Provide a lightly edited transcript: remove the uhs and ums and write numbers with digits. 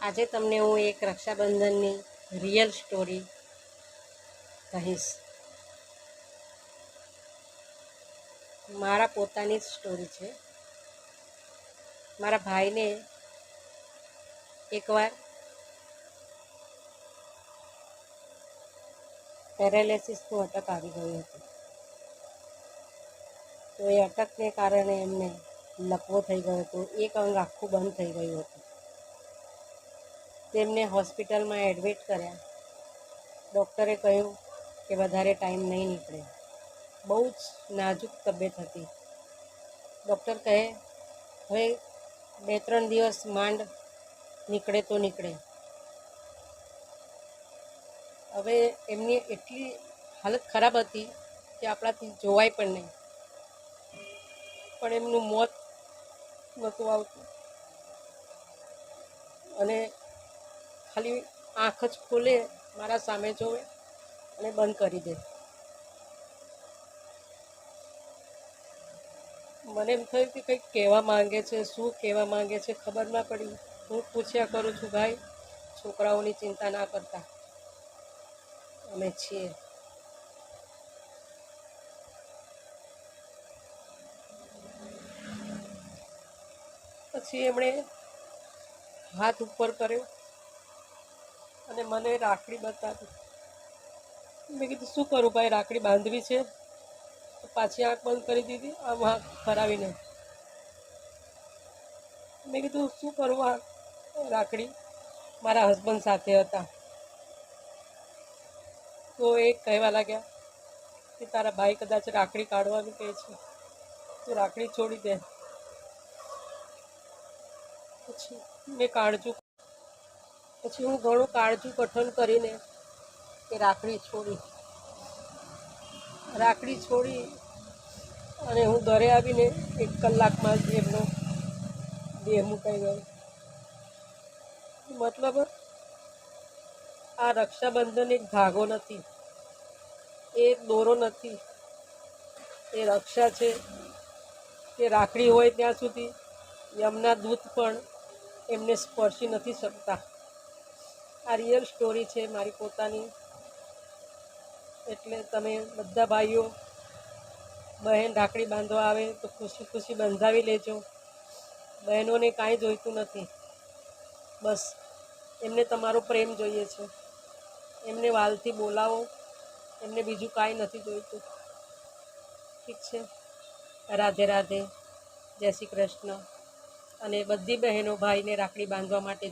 આજે તમને હું એક રક્ષાબંધનની રિયલ સ્ટોરી કહીશ. મારા પોતાની જ સ્ટોરી છે. મારા ભાઈને એકવાર પેરાલિસિસનું અટક આવી ગયું હતું. તો એ અટકને કારણે એમને લકવો થઈ ગયો હતો. એક અંગ આખું બંધ થઈ ગયું હતું. તેમને હોસ્પિટલમાં એડમિટ કર્યા. ડૉક્ટરે કહ્યું કે વધારે ટાઈમ નહીં નીકળે. બહુ જ નાજુક તબિયત હતી. ડૉક્ટર કહે હવે 2-3 દિવસ માંડ નીકળે તો નીકળે. હવે એમની એટલી હાલત ખરાબ હતી કે આપણાથી જોવાય પણ નહીં. પણ એમનું મોત નહોતું આવતું અને ખાલી આંખ જ ખોલે, મારા સામે જોવે અને બંધ કરી દે. મને એમ થયું કે કંઈક કહેવા માંગે છે. શું કહેવા માંગે છે ખબર ના પડી. હું પૂછ્યા કરું છું, ભાઈ છોકરાઓની ચિંતા ના કરતા, અમે છીએ. પછી એમણે હાથ ઉપર કર્યો અને મને રાખડી બતાવી. મેં કીધું શું કરું ભાઈ, રાખડી બાંધવી છે? તો પાછી આંખ બંધ કરી દીધી, આમ આંખ ફરાવીને. મેં કીધું શું કરું આ રાખડી? મારા હસબન્ડ સાથે હતા. તો એ કહેવા લાગ્યા કે તારા ભાઈ કદાચ રાખડી કાઢવાનું કહે છે, તો રાખડી છોડી દે. પછી મેં હું ઘણું કાળજું કઠણ કરીને એ રાખડી છોડી અને હું ઘરે આવીને 1 કલાકમાં જ એમનો દેહ મુકાઈ ગયો. મતલબ આ રક્ષાબંધન એક ધાગો નથી, એ એક દોરો નથી, એ રક્ષા છે કે રાખડી હોય ત્યાં સુધી યમના દૂત પણ એમને સ્પર્શી નથી શકતા. આ રિયલ સ્ટોરી છે મારી પોતાની. એટલે તમે બધા ભાઈઓ બહેન રાખડી બાંધવા આવે તો ખુશી ખુશી બંધાવી લેજો. બહેનોને કાંઈ જોઈતું નથી, બસ એમને તમારો પ્રેમ જોઈએ છે. એમને વાલથી બોલાવો, એમને બીજું કાંઈ નથી જોઈતું. ઠીક છે? રાધે રાધે, જય શ્રી કૃષ્ણ. અને બધી બહેનો ભાઈને રાખડી બાંધવા માટે